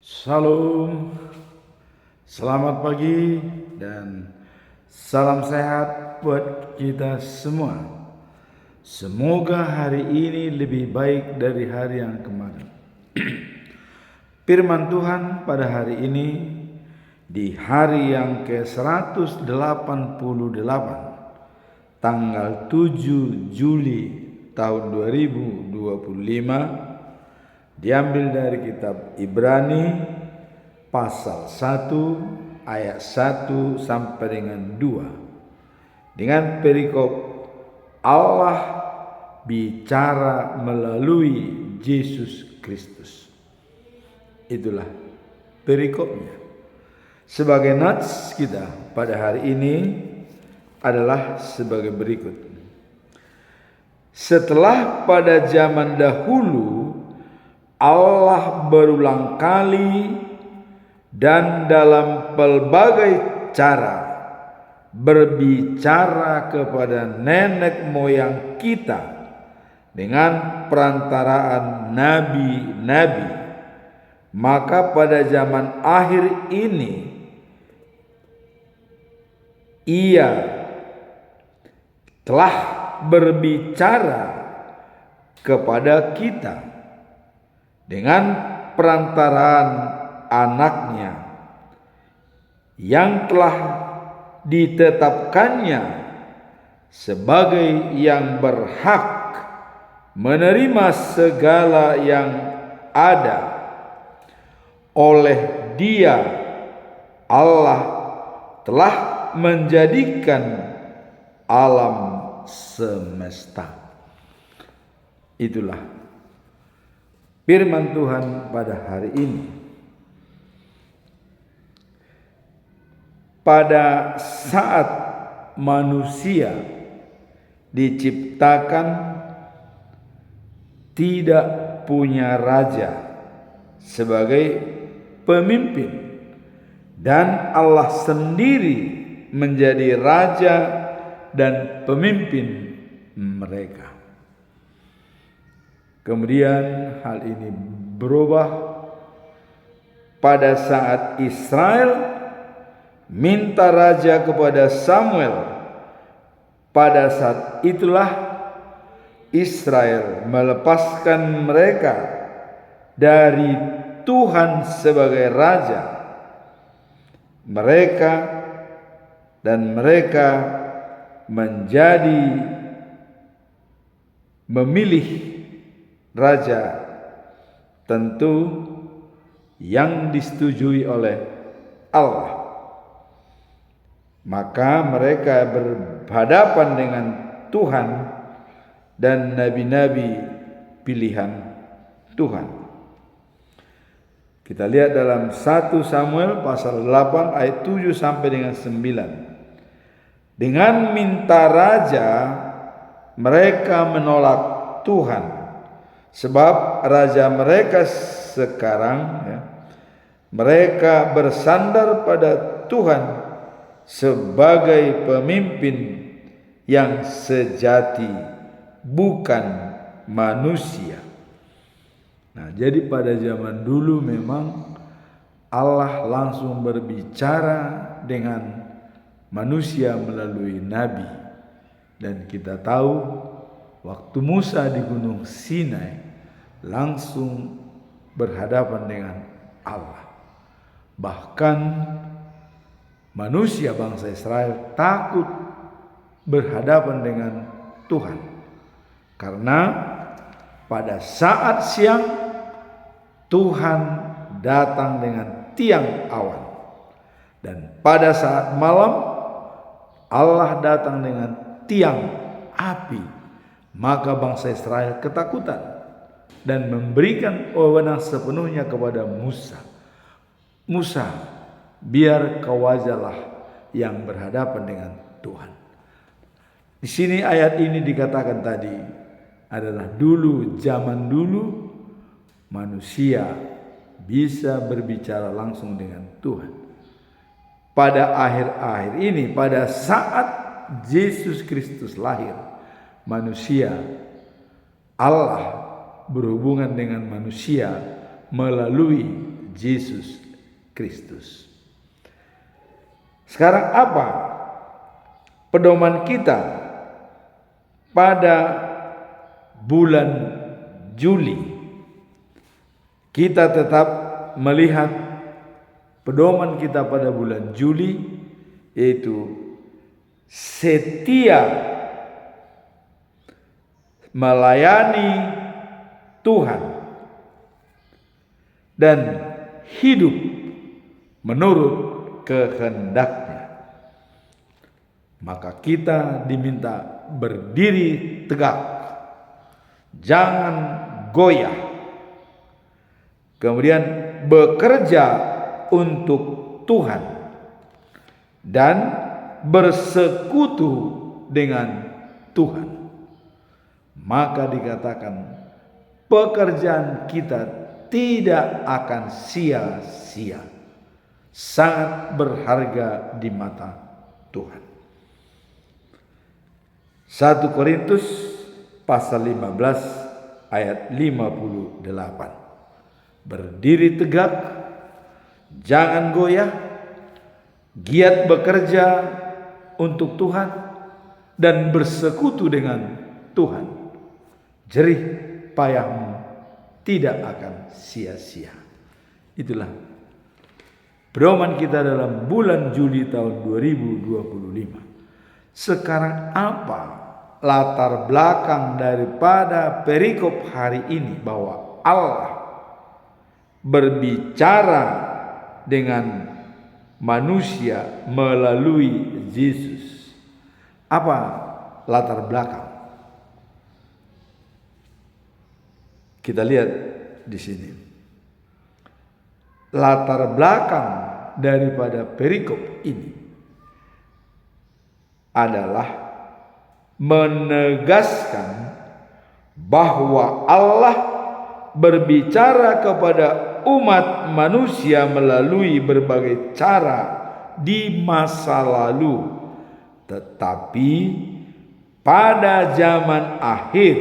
Salam, selamat pagi dan salam sehat buat kita semua. Semoga hari ini lebih baik dari hari yang kemarin. Firman Tuhan pada hari ini di hari yang ke-188 tanggal 7 Juli tahun 2025 diambil dari kitab Ibrani pasal 1 ayat 1 sampai dengan 2 dengan perikop Allah bicara melalui Yesus Kristus. Itulah perikopnya. Sebagai nats kita pada hari ini adalah sebagai berikut. Setelah pada zaman dahulu Allah berulang kali dan dalam pelbagai cara berbicara kepada nenek moyang kita dengan perantaraan nabi-nabi, maka pada zaman akhir ini Ia telah berbicara kepada kita dengan perantaraan anaknya yang telah ditetapkannya sebagai yang berhak menerima segala yang ada. Oleh Dia Allah telah menjadikan alam semesta. Itulah firman Tuhan pada hari ini. Pada saat manusia diciptakan tidak punya raja sebagai pemimpin, dan Allah sendiri menjadi raja dan pemimpin mereka. Kemudian hal ini berubah pada saat Israel minta raja kepada Samuel. Pada saat itulah Israel melepaskan mereka dari Tuhan sebagai raja. Mereka menjadi memilih raja tentu yang disetujui oleh Allah. Maka mereka berhadapan dengan Tuhan dan nabi-nabi pilihan Tuhan. Kita lihat dalam 1 Samuel pasal 8 ayat 7 sampai dengan 9. Dengan minta raja mereka menolak Tuhan, sebab raja mereka sekarang mereka bersandar pada Tuhan sebagai pemimpin yang sejati, bukan manusia. Nah, jadi pada zaman dulu memang Allah langsung berbicara dengan manusia melalui nabi. Dan kita tahu waktu Musa di Gunung Sinai langsung berhadapan dengan Allah. Bahkan manusia bangsa Israel takut berhadapan dengan Tuhan, karena pada saat siang Tuhan datang dengan tiang awan, dan pada saat malam Allah datang dengan tiang api. Maka bangsa Israel ketakutan dan memberikan wewenang sepenuhnya kepada Musa. Musa, biar kau ajalah yang berhadapan dengan Tuhan. Di sini ayat ini dikatakan tadi adalah dulu, zaman dulu manusia bisa berbicara langsung dengan Tuhan. Pada akhir-akhir ini, pada saat Yesus Kristus lahir, manusia, Allah berhubungan dengan manusia melalui Yesus Kristus. Sekarang apa pedoman kita pada bulan Juli? Kita tetap melihat pedoman kita pada bulan Juli, yaitu setia melayani Tuhan dan hidup menurut kehendaknya. Maka kita diminta berdiri tegak, jangan goyah, kemudian bekerja untuk Tuhan dan bersekutu dengan Tuhan. Maka dikatakan pekerjaan kita tidak akan sia-sia, sangat berharga di mata Tuhan. 1 Korintus pasal 15 ayat 58. Berdiri tegak, jangan goyah, giat bekerja untuk Tuhan dan bersekutu dengan Tuhan. Jerih payahmu tidak akan sia-sia. Itulah pedoman kita dalam bulan Juli tahun 2025. Sekarang apa latar belakang daripada perikop hari ini, bahwa Allah berbicara dengan manusia melalui Yesus? Apa latar belakang? Kita lihat di sini. Latar belakang daripada perikop ini adalah menegaskan bahwa Allah berbicara kepada umat manusia melalui berbagai cara di masa lalu, tetapi pada zaman akhir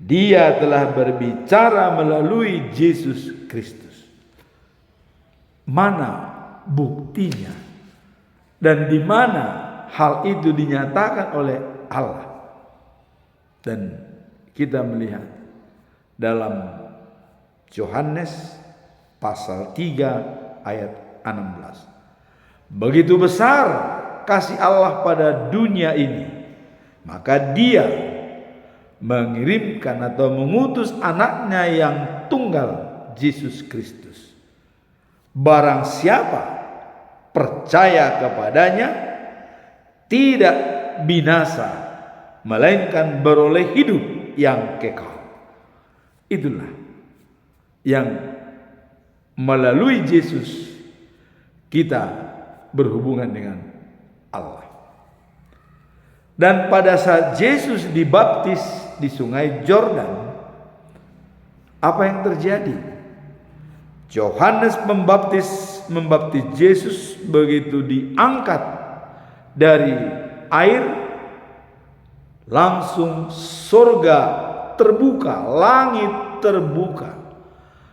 Dia telah berbicara melalui Yesus Kristus. Mana buktinya? Dan di mana hal itu dinyatakan oleh Allah? Dan kita melihat dalam Yohanes pasal 3 ayat 16. Begitu besar kasih Allah pada dunia ini, maka Dia mengirimkan atau mengutus anaknya yang tunggal, Yesus Kristus. Barang siapa percaya kepadanya tidak binasa, melainkan beroleh hidup yang kekal. Itulah yang melalui Yesus kita berhubungan dengan Allah. Dan pada saat Yesus dibaptis di sungai Yordan, apa yang terjadi? Yohanes membaptis Yesus, begitu diangkat dari air, langsung surga terbuka, langit terbuka,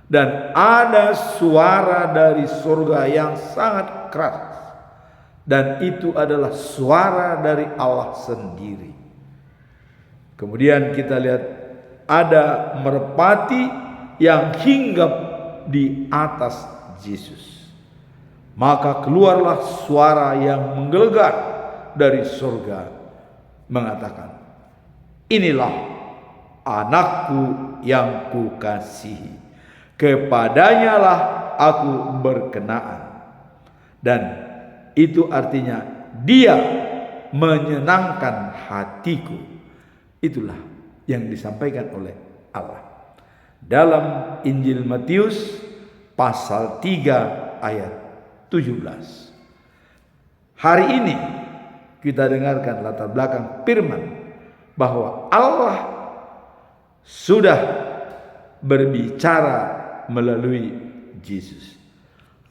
dan ada suara dari surga yang sangat keras. Dan itu adalah suara dari Allah sendiri. Kemudian kita lihat ada merpati yang hinggap di atas Yesus. Maka keluarlah suara yang menggelegar dari surga mengatakan, "Inilah anakku yang kukasihi, kepadanya lah aku berkenaan." Dan itu artinya Dia menyenangkan hatiku. Itulah yang disampaikan oleh Allah dalam Injil Matius pasal 3 ayat 17. Hari ini kita dengarkan latar belakang firman bahwa Allah sudah berbicara melalui Yesus.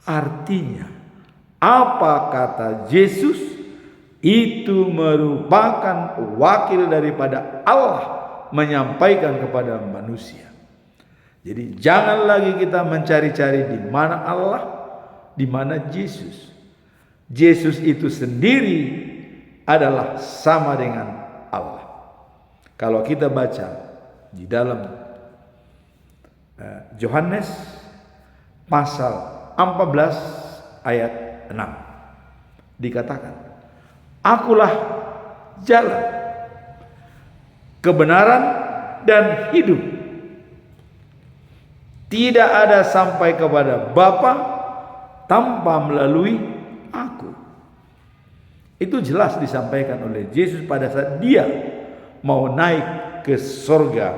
Artinya apa kata Yesus itu merupakan wakil daripada Allah menyampaikan kepada manusia. Jadi jangan lagi kita mencari-cari di mana Allah, di mana Yesus. Yesus itu sendiri adalah sama dengan Allah. Kalau kita baca di dalam Yohanes pasal 14 ayat 6 dikatakan, "Akulah jalan, kebenaran dan hidup. Tidak ada sampai kepada Bapa tanpa melalui aku." Itu jelas disampaikan oleh Yesus pada saat dia mau naik ke sorga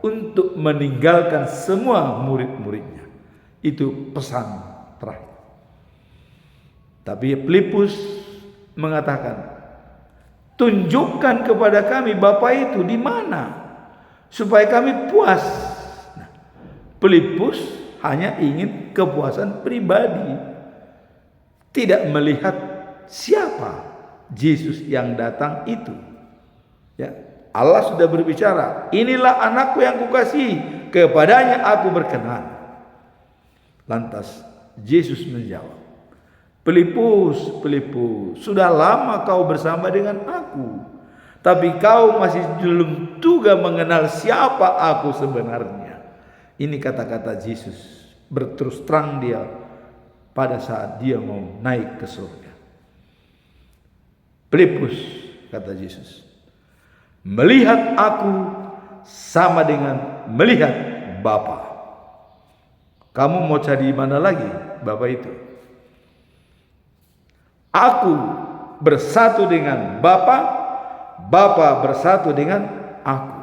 untuk meninggalkan semua murid-muridnya. Itu pesan terakhir. Tapi Filipus mengatakan, "Tunjukkan kepada kami Bapa itu di mana, supaya kami puas." Nah, Filipus hanya ingin kepuasan pribadi, tidak melihat siapa Yesus yang datang itu. Ya, Allah sudah berbicara, "Inilah anakku yang kukasihi, kepadanya aku berkenan." Lantas Yesus menjawab, Filipus, sudah lama kau bersama dengan aku, tapi kau masih belum juga mengenal siapa aku sebenarnya." Ini kata-kata Yesus berterus terang dia pada saat dia mau naik ke surga. Filipus, kata Yesus, "Melihat aku sama dengan melihat Bapa." Kamu mau cari mana lagi Bapa itu? Aku bersatu dengan Bapa, Bapa bersatu dengan aku.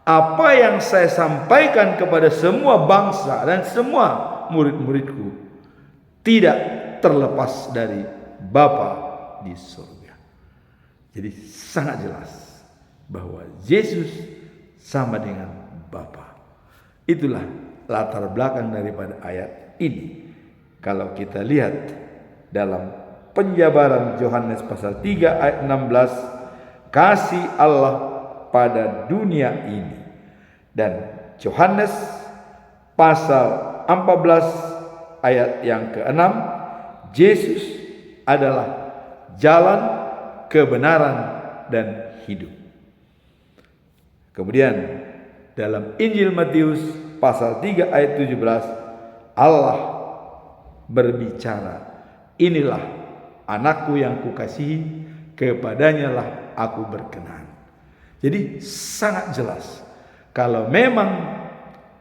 Apa yang saya sampaikan kepada semua bangsa dan semua murid-muridku tidak terlepas dari Bapa di surga. Jadi sangat jelas bahwa Yesus sama dengan Bapa. Itulah latar belakang daripada ayat ini. Kalau kita lihat dalam penjabaran Yohanes pasal 3 ayat 16, kasih Allah pada dunia ini. Dan Yohanes pasal 14 ayat yang ke-6, Yesus adalah jalan, kebenaran dan hidup. Kemudian dalam Injil Matius pasal 3 ayat 17, Allah berbicara, "Inilah anakku yang kukasihi, kepadanya lah aku berkenan." Jadi sangat jelas kalau memang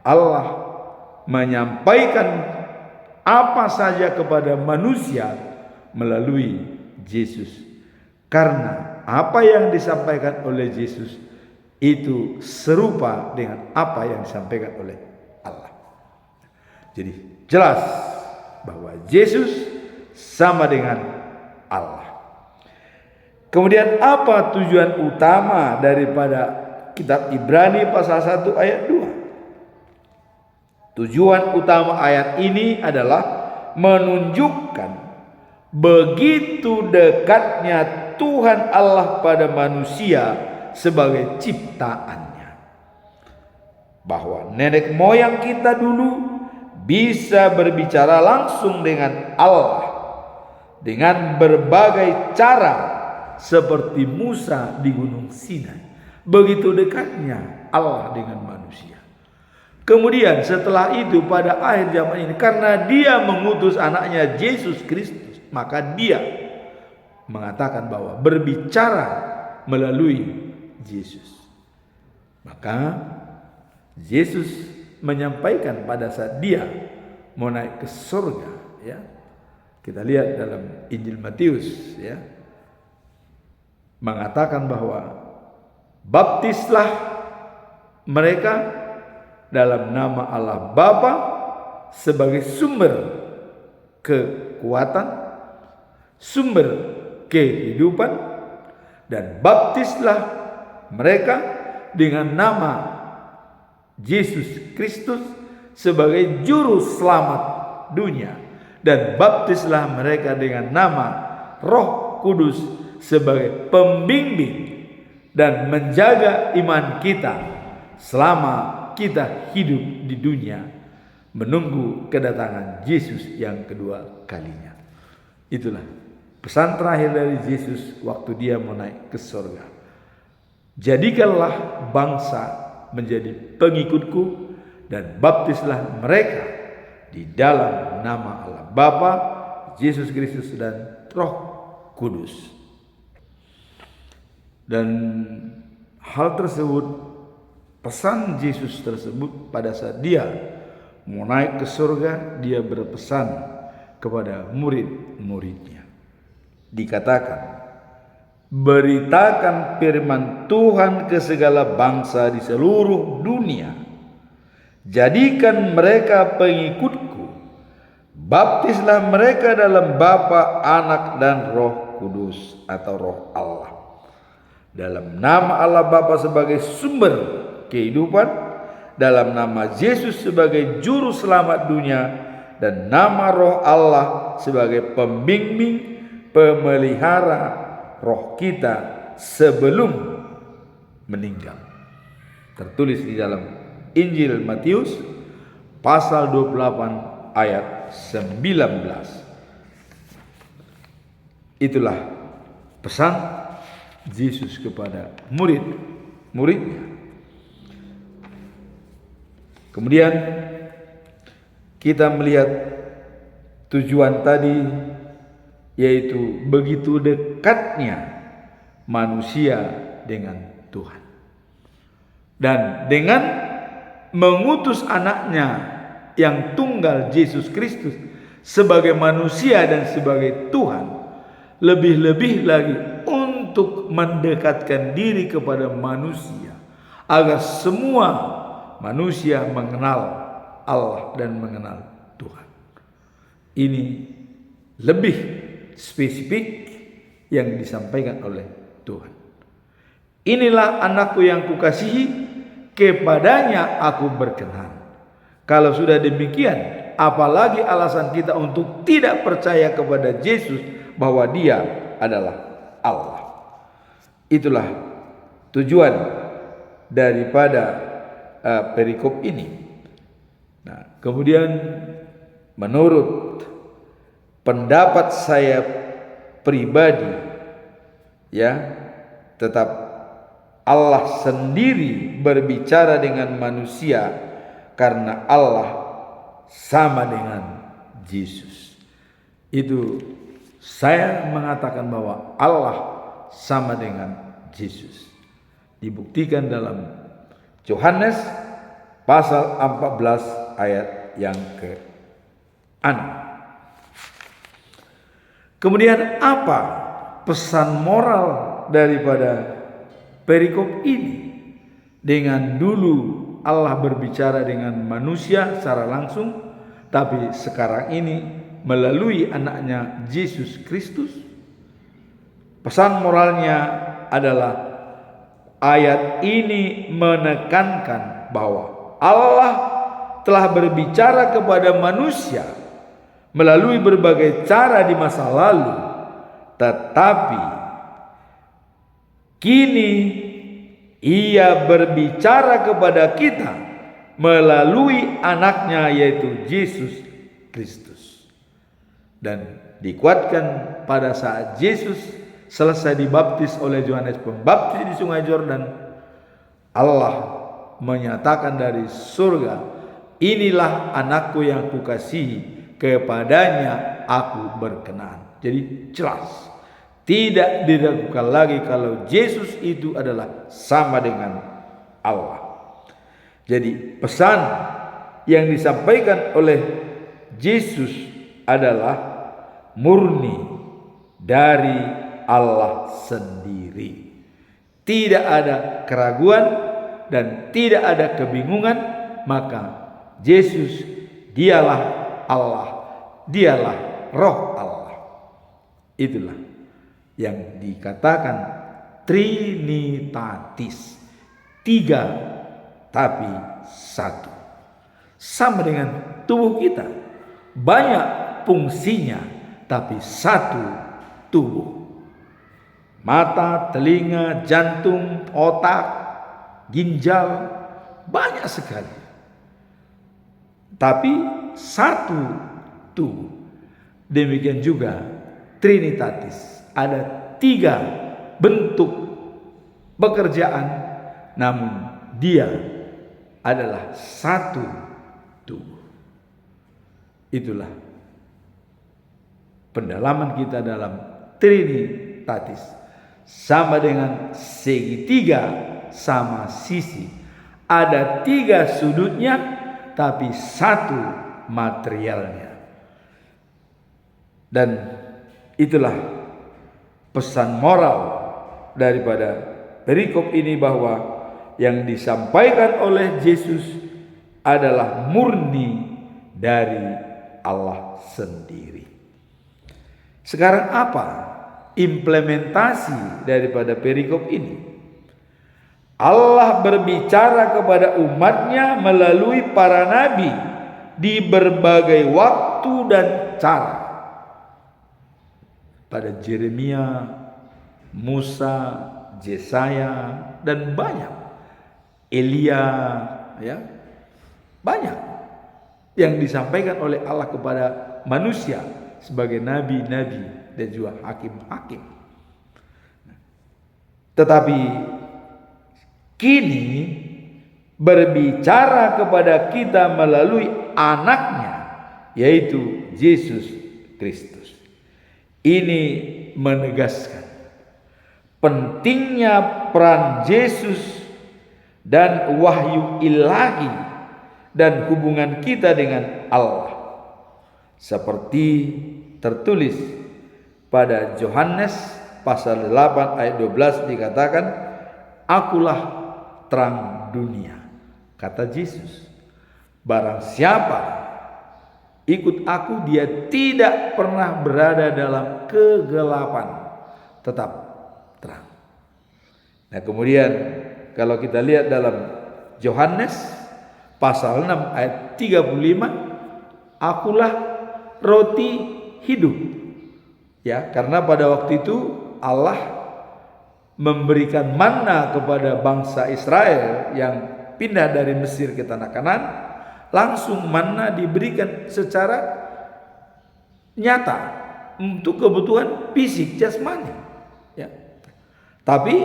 Allah menyampaikan apa saja kepada manusia melalui Yesus. Karena apa yang disampaikan oleh Yesus itu serupa dengan apa yang disampaikan oleh Allah. Jadi jelas bahwa Yesus sama dengan Allah. Kemudian apa tujuan utama daripada kitab Ibrani pasal 1 ayat 2? Tujuan utama ayat ini adalah menunjukkan begitu dekatnya Tuhan Allah pada manusia sebagai ciptaannya. Bahwa nenek moyang kita dulu bisa berbicara langsung dengan Allah dengan berbagai cara seperti Musa di Gunung Sinai. Begitu dekatnya Allah dengan manusia. Kemudian setelah itu pada akhir zaman ini, karena dia mengutus anaknya Yesus Kristus, maka dia mengatakan bahwa berbicara melalui Yesus. Maka Yesus menyampaikan pada saat dia mau naik ke surga, ya. Kita lihat dalam Injil Matius, ya. Mengatakan bahwa baptislah mereka dalam nama Allah Bapa sebagai sumber kekuatan, sumber kehidupan, dan baptislah mereka dengan nama Yesus Kristus sebagai juru selamat dunia, dan baptislah mereka dengan nama Roh Kudus sebagai pembimbing dan menjaga iman kita selama kita hidup di dunia menunggu kedatangan Yesus yang kedua kalinya. Itulah pesan terakhir dari Yesus waktu dia mau naik ke surga. Jadikanlah bangsa menjadi pengikutku dan baptislah mereka di dalam nama Allah Bapa, Yesus Kristus dan Roh Kudus. Dan hal tersebut, pesan Yesus tersebut pada saat dia mau naik ke surga, dia berpesan kepada murid-muridnya. Dikatakan, beritakan firman Tuhan ke segala bangsa di seluruh dunia. Jadikan mereka pengikutku. Baptislah mereka dalam Bapa, Anak, dan Roh Kudus atau Roh Allah. Dalam nama Allah Bapa sebagai sumber kehidupan, dalam nama Yesus sebagai juru selamat dunia, dan nama Roh Allah sebagai pembimbing, pemelihara roh kita sebelum meninggal. Tertulis di dalam Injil Matius pasal 28 ayat 19. Itulah pesan Yesus kepada murid-muridnya. Kemudian kita melihat tujuan tadi, yaitu begitu dekatnya manusia dengan Tuhan. Dan dengan mengutus anaknya yang tunggal Yesus Kristus sebagai manusia dan sebagai Tuhan, lebih-lebih lagi untuk mendekatkan diri kepada manusia, agar semua manusia mengenal Allah dan mengenal Tuhan. Ini lebih spesifik yang disampaikan oleh Tuhan. Inilah anakku yang kukasihi, kepadanya aku berkenan. Kalau sudah demikian, apalagi alasan kita untuk tidak percaya kepada Yesus bahwa dia adalah Allah. Itulah tujuan daripada perikop ini. Nah, kemudian menurut pendapat saya pribadi, ya, tetap Allah sendiri berbicara dengan manusia karena Allah sama dengan Yesus. Itu saya mengatakan bahwa Allah sama dengan Yesus. Dibuktikan dalam Yohanes pasal 14 ayat yang ke-6. Kemudian apa pesan moral daripada perikop ini? Dengan dulu Allah berbicara dengan manusia secara langsung, tapi sekarang ini melalui anaknya Yesus Kristus. Pesan moralnya adalah ayat ini menekankan bahwa Allah telah berbicara kepada manusia melalui berbagai cara di masa lalu, tetapi kini ia berbicara kepada kita melalui anaknya, yaitu Yesus Kristus. Dan dikuatkan pada saat Yesus selesai dibaptis oleh Yohanes Pembaptis di Sungai Yordan, Allah menyatakan dari surga, inilah anakku yang kukasihi, kepadanya aku berkenan. Jadi jelas, tidak diragukan lagi kalau Yesus itu adalah sama dengan Allah. Jadi pesan yang disampaikan oleh Yesus adalah murni dari Allah sendiri. Tidak ada keraguan dan tidak ada kebingungan, maka Yesus dialah Allah, dialah Roh Allah. Itulah yang dikatakan Trinitatis, tiga tapi satu. Sama dengan tubuh kita, banyak fungsinya tapi satu tubuh. Mata, telinga, jantung, otak, ginjal, banyak sekali. Tapi satu tubuh. Demikian juga Trinitatis. Ada 3 bentuk pekerjaan, namun dia adalah satu tubuh. Itulah pendalaman kita dalam Trinitatis. Sama dengan segitiga sama sisi. Ada 3 sudutnya, tapi satu materialnya. Dan itulah pesan moral daripada perikop ini, bahwa yang disampaikan oleh Yesus adalah murni dari Allah sendiri. Sekarang apa implementasi daripada perikop ini? Allah berbicara kepada umatnya melalui para nabi di berbagai waktu dan cara. Pada Yeremia, Musa, Yesaya, dan banyak. Elia, ya, banyak yang disampaikan oleh Allah kepada manusia sebagai nabi-nabi dan juga hakim-hakim. Tetapi kini berbicara kepada kita melalui anaknya, yaitu Yesus Kristus. Ini menegaskan pentingnya peran Yesus dan wahyu ilahi dan hubungan kita dengan Allah. Seperti tertulis pada Yohanes pasal 8 ayat 12 dikatakan, "Akulah terang dunia," kata Yesus. "Barang siapa ikut aku, dia tidak pernah berada dalam kegelapan, tetap terang." Nah, kemudian kalau kita lihat dalam Yohanes pasal 6 ayat 35, "Akulah roti hidup." Ya, karena pada waktu itu Allah memberikan manna kepada bangsa Israel yang pindah dari Mesir ke tanah Kanaan. Langsung manna diberikan secara nyata untuk kebutuhan fisik jasmani, ya. Tapi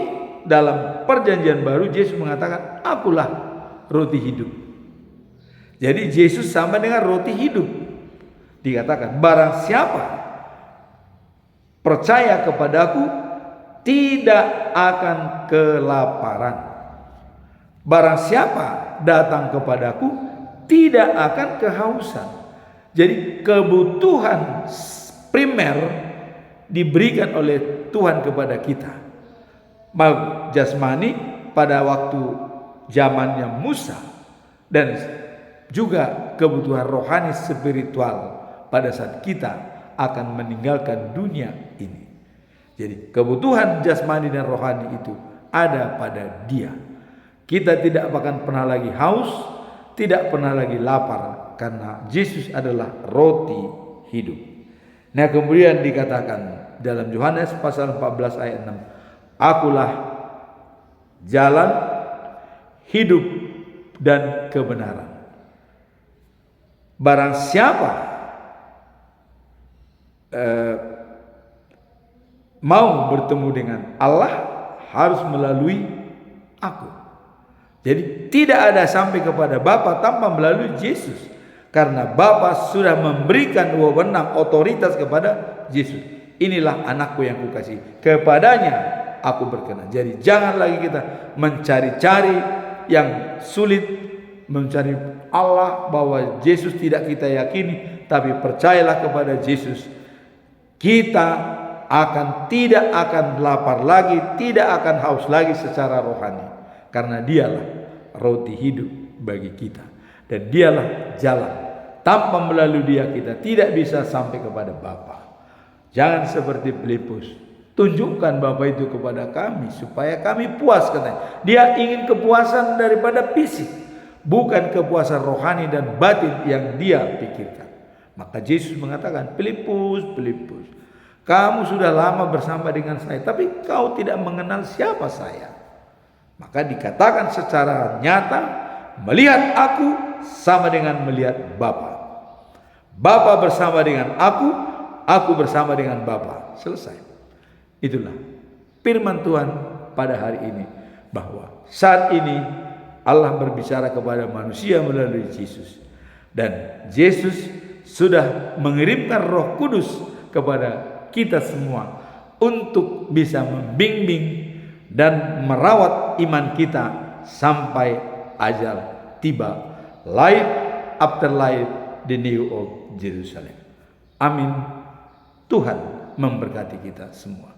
dalam perjanjian baru Yesus mengatakan, "Akulah roti hidup." Jadi Yesus sama dengan roti hidup. Dikatakan, "Barang siapa percaya kepadaku tidak akan kelaparan. Barang siapa datang kepadaku tidak akan kehausan." Jadi kebutuhan primer diberikan oleh Tuhan kepada kita. Baik jasmani pada waktu zamannya Musa, dan juga kebutuhan rohani spiritual pada saat kita akan meninggalkan dunia ini. Jadi kebutuhan jasmani dan rohani itu ada pada Dia. Kita tidak akan pernah lagi haus, tidak pernah lagi lapar, karena Yesus adalah roti hidup. Nah, kemudian dikatakan dalam Yohanes pasal 14 ayat 6, "Akulah jalan, hidup, dan kebenaran. Barang siapa mau bertemu dengan Allah harus melalui aku." Jadi tidak ada sampai kepada Bapa tanpa melalui Yesus, karena Bapa sudah memberikan wewenang otoritas kepada Yesus. "Inilah anakku yang kukasihi, kepadanya aku berkenan." Jadi jangan lagi kita mencari-cari yang sulit, mencari Allah bahwa Yesus tidak kita yakini, tapi percayalah kepada Yesus. Kita tidak akan lapar lagi, tidak akan haus lagi secara rohani, karena Dialah roti hidup bagi kita, dan Dialah jalan. Tanpa melalui Dia kita tidak bisa sampai kepada Bapa. Jangan seperti Filipus, tunjukkan Bapa itu kepada kami supaya kami puas, katanya. Dia ingin kepuasan daripada fisik, bukan kepuasan rohani dan batin yang dia pikirkan. Maka Yesus mengatakan, "Filipus, kamu sudah lama bersama dengan saya, tapi kau tidak mengenal siapa saya." Maka dikatakan secara nyata melihat aku sama dengan melihat Bapa. Bapa bersama dengan aku bersama dengan Bapa. Selesai. Itulah firman Tuhan pada hari ini, bahwa saat ini Allah berbicara kepada manusia melalui Yesus, dan Yesus sudah mengirimkan Roh Kudus kepada kita semua untuk bisa membimbing dan merawat iman kita sampai ajal tiba. Life after life, the new of Jerusalem. Amin. Tuhan memberkati kita semua.